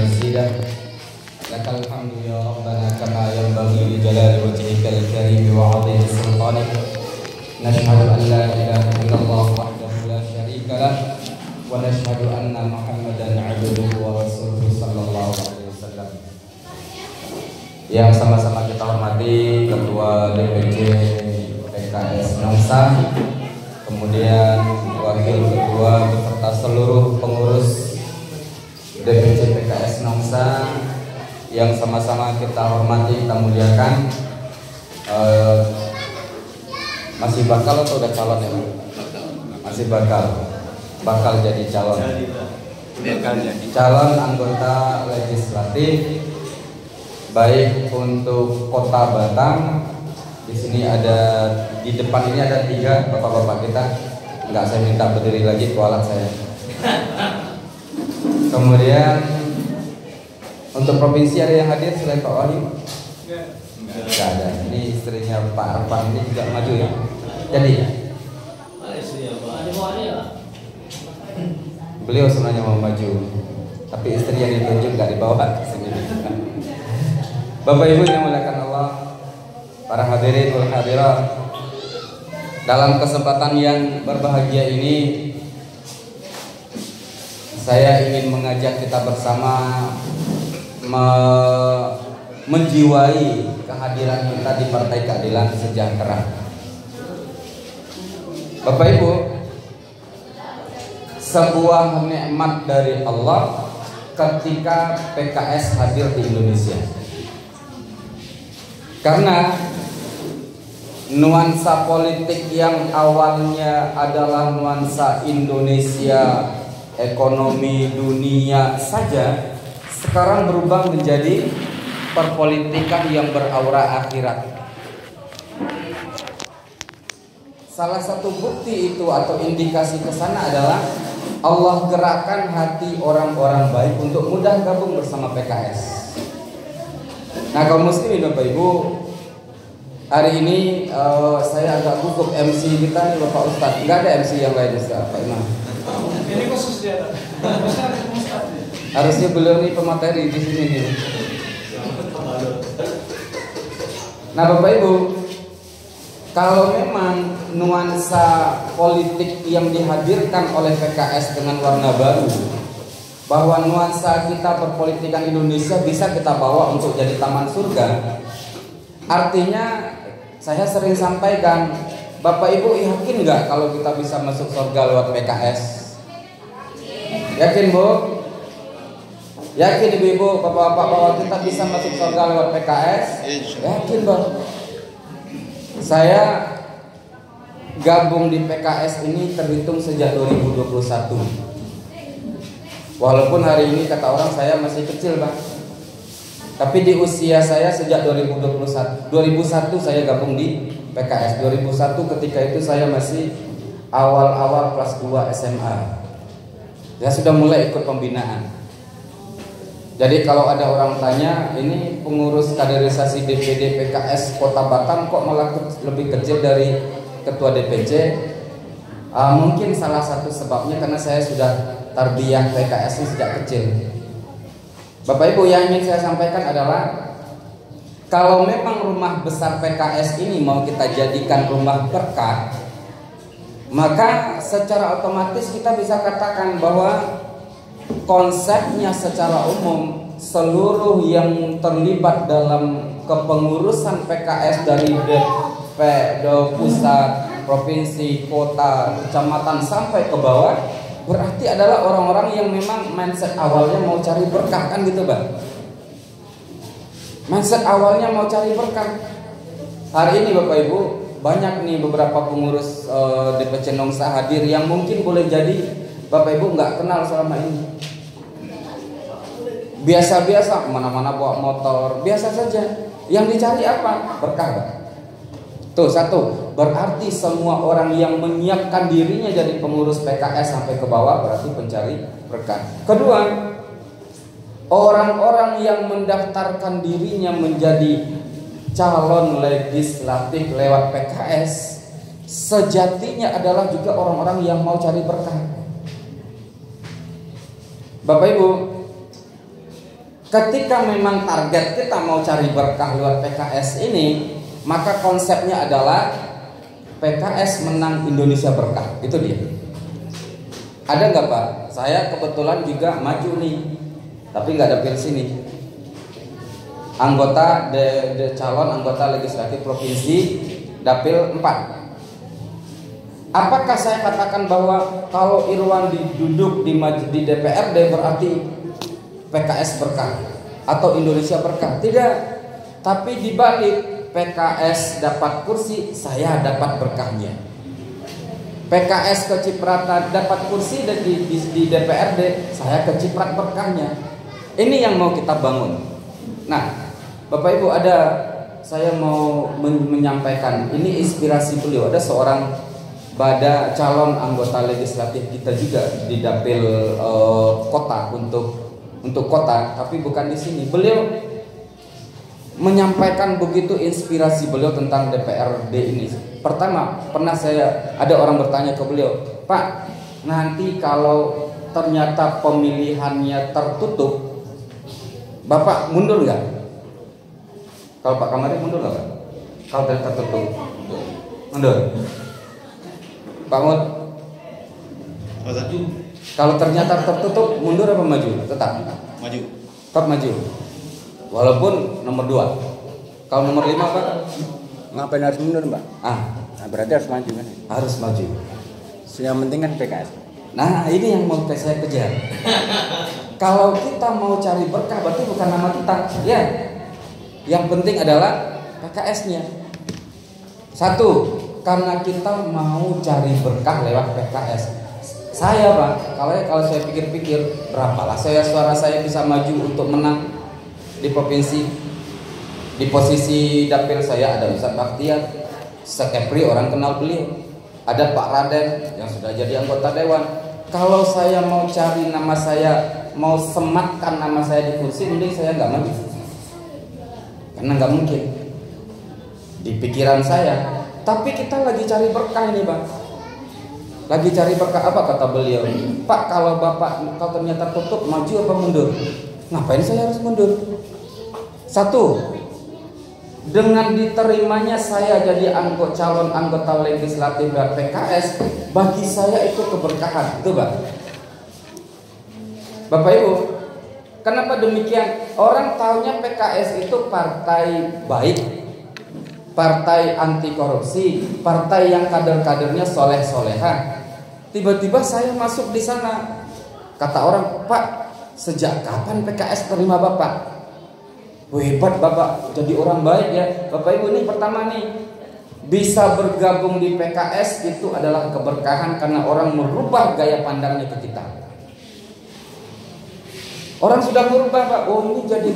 مزيدا لك الحمد يا ربنا كما ينبغي لجلال وجهك الكريم وعظيم سلطانك نشهد أن لا إله إلا الله وحده لا شريك له ونشهد أن محمدا عبده ورسوله صلى الله عليه wasallam. Yang sama-sama kita hormati Ketua DPC PKS Nongsa, kemudian Wakil Ketua beserta seluruh pengurus DPC PKS Nongsa yang sama-sama kita hormati, kita muliakan. Masih bakal atau udah calon ya? Masih bakal jadi calon. Calon anggota legislatif baik untuk Kota Batang. Di sini ada, di depan ini ada 3 bapak-bapak kita. Enggak, saya minta berdiri lagi kualat saya. Kemudian untuk provinsi ada yang hadir selain Pak Wahyu? Enggak ada. Ini istrinya Pak Arfan ini juga maju ya. Jadi beliau sebenarnya mau maju, tapi istri yang ditunjuk nggak dibawa ke sini. Bapak Ibu yang dimuliakan Allah, para hadirin wal hadirat, dalam kesempatan yang berbahagia ini saya ingin mengajak kita bersama menjiwai kehadiran kita di Partai Keadilan Sejahtera. Bapak Ibu, sebuah nikmat dari Allah ketika PKS hadir di Indonesia. Karena nuansa politik yang awalnya adalah nuansa Indonesia, ekonomi dunia saja, sekarang berubah menjadi perpolitikan yang beraura akhirat. Salah satu bukti itu atau indikasi ke sana adalah Allah gerakkan hati orang-orang baik untuk mudah gabung bersama PKS. Nah, kaum muslimin Bapak Ibu, hari ini saya agak gugup MC kita nih Bapak Ustadz. Enggak ada MC yang lain Ustadz, Pak Imam. Ini khusus dia. Harusnya beliau nih pemateri di sini nih. Nah, Bapak Ibu, kalau memang nuansa politik yang dihadirkan oleh PKS dengan warna baru, bahwa nuansa kita perpolitikan Indonesia bisa kita bawa untuk jadi taman surga, artinya saya sering sampaikan, Bapak Ibu yakin nggak kalau kita bisa masuk surga lewat PKS? Yakin Bu? Yakin Ibu-ibu, Bapak-bapak bahwa kita bisa masuk surga lewat PKS? Yakin Bang? Saya gabung di PKS ini terhitung sejak 2021. Walaupun hari ini kata orang saya masih kecil Bang, tapi di usia saya sejak 2001 saya gabung di PKS. 2001 ketika itu saya masih awal-awal kelas 2 SMA. Saya sudah mulai ikut pembinaan. Jadi kalau ada orang tanya, ini pengurus kaderisasi DPD PKS Kota Batam kok malah lebih kecil dari ketua DPC? Mungkin salah satu sebabnya karena saya sudah tarbiyah PKS ini sejak kecil. Bapak Ibu, yang ingin saya sampaikan adalah kalau memang rumah besar PKS ini mau kita jadikan rumah berkah, maka secara otomatis kita bisa katakan bahwa konsepnya secara umum seluruh yang terlibat dalam kepengurusan PKS dari DP, pusat, provinsi, kota, kecamatan sampai ke bawah berarti adalah orang-orang yang memang mindset awalnya mau cari berkah, kan gitu Bang. Mindset awalnya mau cari berkah. Hari ini Bapak Ibu banyak nih beberapa pengurus DPC Nongsa hadir yang mungkin boleh jadi Bapak Ibu nggak kenal selama ini. Biasa-biasa, mana-mana bawa motor, biasa saja. Yang dicari apa? Berkah Bang. Tuh, satu, berarti semua orang yang menyiapkan dirinya jadi pengurus PKS sampai ke bawah berarti pencari berkah. Kedua, orang-orang yang mendaftarkan dirinya menjadi calon legislatif lewat PKS sejatinya adalah juga orang-orang yang mau cari berkah. Bapak Ibu, ketika memang target kita mau cari berkah lewat PKS ini, maka konsepnya adalah PKS menang Indonesia berkah. Itu dia. Ada nggak Pak? Saya kebetulan juga maju nih, tapi nggak dapil sini. Anggota calon anggota legislatif provinsi dapil 4. Apakah saya katakan bahwa kalau Irwan duduk di DPRD berarti PKS berkah atau Indonesia berkah? Tidak. Tapi dibalik, PKS dapat kursi, saya dapat berkahnya. PKS kecipratan dapat kursi di DPRD, saya keciprat berkahnya. Ini yang mau kita bangun. Nah, Bapak Ibu, saya mau menyampaikan, ini inspirasi beliau. Ada seorang calon anggota legislatif kita juga di dapil kota untuk kota, tapi bukan di sini. Beliau menyampaikan begitu inspirasi beliau tentang DPRD ini. Pertama, ada orang bertanya ke beliau, Pak, nanti kalau ternyata pemilihannya tertutup, Bapak mundur nggak? Kalau Pak Kamari mundur nggak? Kalau tertutup, mundur. Pak Mut, kalau ternyata tertutup, mundur apa maju? Tetap maju. Tetap maju. Walaupun nomor 2. Kalau nomor 5 Pak, ngapain harus mundur Mbak? Nah, berarti harus maju kan? Harus maju. Yang penting kan PKS. Nah, ini yang mau saya kejar. Kalau kita mau cari berkah, berarti bukan nama kita, ya. Yang penting adalah PKS-nya. 1, karena kita mau cari berkah lewat PKS. Saya Pak, kalau saya pikir-pikir, berapalah suara saya bisa maju untuk menang di provinsi. Di posisi dapil saya ada Ustaz Baktiar, Sekepri orang kenal beliau, ada Pak Raden yang sudah jadi anggota dewan. Kalau saya mau cari nama saya, mau sematkan nama saya di kursi, mending saya nggak maju, karena nggak mungkin di pikiran saya. Tapi kita lagi cari berkah ini Bang, lagi cari berkah. Apa kata beliau? Pak, kalau Bapak kalau ternyata tutup, maju apa mundur? Ngapain saya harus mundur? 1, dengan diterimanya saya jadi calon anggota legislatif dari PKS, bagi saya itu keberkahan, itu Pak. Bapak Ibu, kenapa demikian? Orang taunya PKS itu partai baik, partai anti korupsi, partai yang kader-kadernya soleh-soleha. Tiba-tiba saya masuk di sana, kata orang, Pak, sejak kapan PKS terima Bapak? Hebat Bapak, jadi orang baik ya. Bapak Ibu, ini pertama nih, bisa bergabung di PKS itu adalah keberkahan karena orang merubah gaya pandangnya ke kita. Orang sudah merubah Pak, oh ini jadi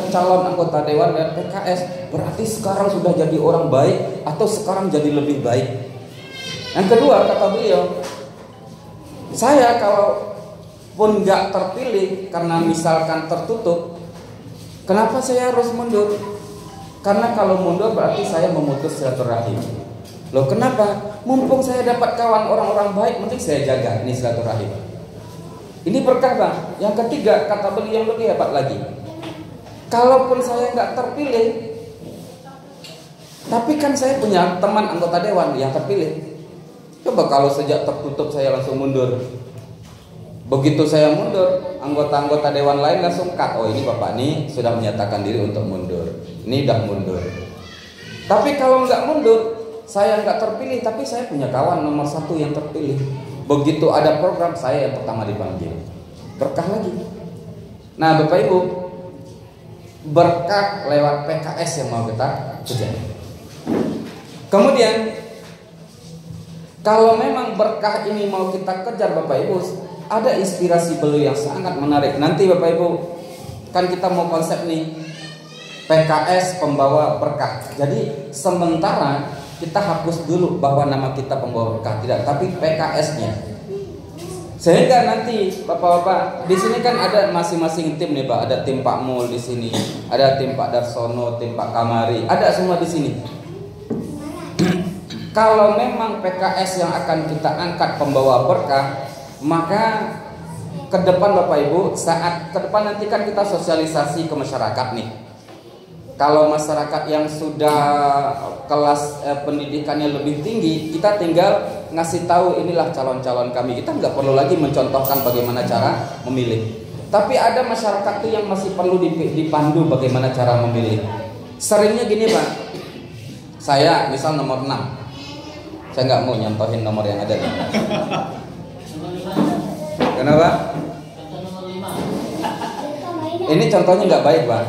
calon anggota dewan dari PKS, berarti sekarang sudah jadi orang baik atau sekarang jadi lebih baik. Yang kedua, kata beliau, saya kalau pun nggak terpilih karena misalkan tertutup, kenapa saya harus mundur? Karena kalau mundur berarti saya memutus silaturahim. Loh kenapa? Mumpung saya dapat kawan orang-orang baik, mending saya jaga ini silaturahim. Ini berkah Bang. Yang ketiga, kata beliau yang lebih hebat lagi, kalaupun saya nggak terpilih, tapi kan saya punya teman anggota dewan yang terpilih. Coba kalau sejak tertutup saya langsung mundur, begitu saya mundur, anggota-anggota dewan lain langsung cut. Oh ini Bapak nih sudah menyatakan diri untuk mundur, ini udah mundur. Tapi kalau nggak mundur, saya nggak terpilih, tapi saya punya kawan nomor 1 yang terpilih. Begitu ada program, saya yang pertama dipanggil. Berkah lagi. Nah Bapak Ibu, berkah lewat PKS yang mau kita kejar. Kemudian kalau memang berkah ini mau kita kejar Bapak Ibu, ada inspirasi beliau yang sangat menarik. Nanti Bapak Ibu, kan kita mau konsep nih, PKS pembawa berkah. Jadi sementara kita hapus dulu bahwa nama kita pembawa berkah, tidak, tapi PKS-nya. Sehingga nanti Bapak-bapak di sini kan ada masing-masing tim nih Pak, ada tim Pak Mul di sini, ada tim Pak Darsono, tim Pak Kamari, ada semua di sini. Kalau memang PKS yang akan kita angkat pembawa berkah, maka ke depan Bapak Ibu, saat ke depan nanti kan kita sosialisasi ke masyarakat nih. Kalau masyarakat yang sudah kelas pendidikannya lebih tinggi, kita tinggal ngasih tahu inilah calon-calon kami. Kita nggak perlu lagi mencontohkan bagaimana cara memilih. Tapi ada masyarakat tuh yang masih perlu dipandu bagaimana cara memilih. Seringnya gini Pak, saya misal nomor 6, saya nggak mau nyontohin nomor yang ada. Kenapa? Ini contohnya nggak baik Pak.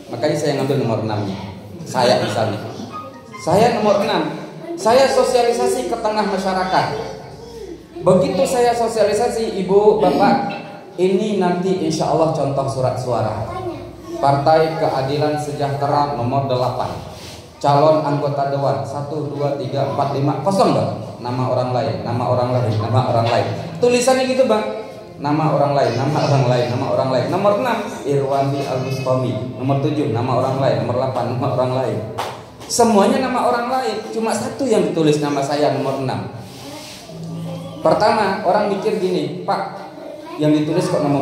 Makanya saya ngambil nomor 6-nya. Saya misalnya, saya nomor 6, saya sosialisasi ke tengah masyarakat. Begitu saya sosialisasi, Ibu, Bapak, ini nanti insya Allah contoh surat suara Partai Keadilan Sejahtera nomor 8. Calon anggota dewan 1, 2, 3, 4, 5, kosong Bang. Nama orang lain, nama orang lain, nama orang lain. Tulisannya gitu Bang. Nama orang lain, nama orang lain, nama orang lain. Nomor 6 Irwandi Al-Bustami. Nomor 7 nama orang lain, nomor 8 nama orang lain. Semuanya nama orang lain, cuma satu yang ditulis nama saya nomor 6. Pertama, orang mikir gini, Pak, yang ditulis kok nama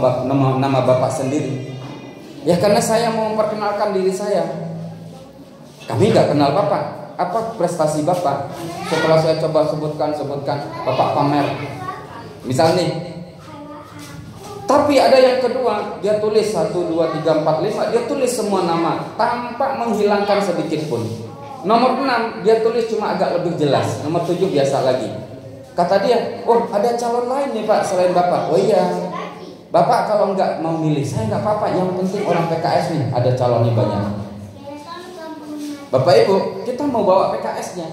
Bapak sendiri? Ya karena saya mau memperkenalkan diri saya. Kami nggak kenal Bapak. Apa prestasi Bapak? Setelah saya coba sebutkan, Bapak pamer. Misal nih. Tapi ada yang kedua, dia tulis 1, 2, 3, 4, 5, dia tulis semua nama tanpa menghilangkan sedikit pun. Nomor 6 dia tulis cuma agak lebih jelas. Nomor 7 biasa lagi. Kata dia, oh ada calon lain nih Pak selain Bapak. Oh iya, Bapak kalau nggak mau milih saya nggak apa-apa. Yang penting orang PKS nih ada calonnya banyak. Bapak Ibu, kita mau bawa PKS-nya.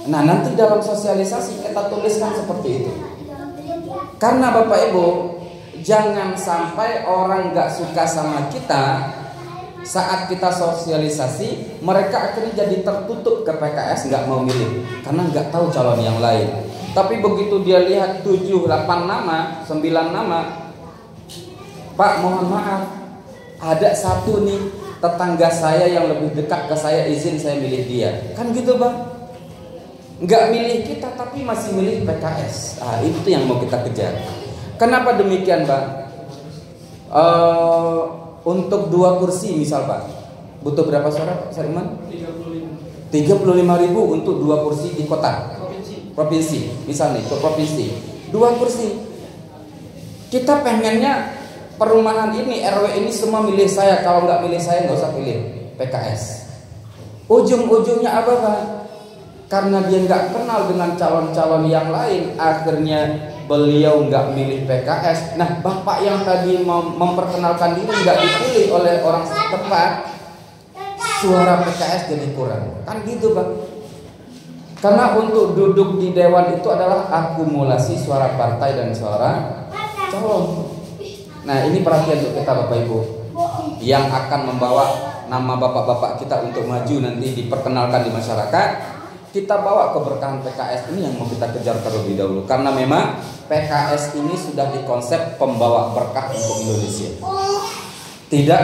Nah nanti dalam sosialisasi kita tuliskan seperti itu. Karena Bapak Ibu, jangan sampai orang nggak suka sama kita saat kita sosialisasi, mereka akhirnya jadi tertutup ke PKS, nggak mau milih karena nggak tahu calon yang lain. Tapi begitu dia lihat 7, 8 nama, 9 nama, Pak mohon maaf, ada satu nih tetangga saya yang lebih dekat ke saya, izin saya milih dia. Kan gitu Bang. Nggak milih kita tapi masih milih PKS. Itu yang mau kita kejar. Kenapa demikian Bang? Untuk 2 kursi misal Pak, butuh berapa suara Pak Sariman? 35.000 untuk 2 kursi di kota provinsi. Misal nih ke provinsi 2 kursi. Kita pengennya perumahan ini, RW ini semua milih saya. Kalau nggak milih saya nggak usah pilih PKS. Ujung-ujungnya apa Pak? Karena dia nggak kenal dengan calon-calon yang lain, akhirnya beliau nggak milih PKS. Nah Bapak yang tadi memperkenalkan diri nggak dipilih oleh orang setempat, suara PKS jadi kurang. Kan gitu Bang. Karena untuk duduk di dewan itu adalah akumulasi suara partai dan suara calon. Nah ini perhatian untuk kita Bapak Ibu yang akan membawa nama bapak-bapak kita untuk maju nanti diperkenalkan di masyarakat. Kita bawa keberkahan PKS ini yang mau kita kejar terlebih dahulu. Karena memang PKS ini sudah dikonsep pembawa berkah untuk Indonesia. Tidak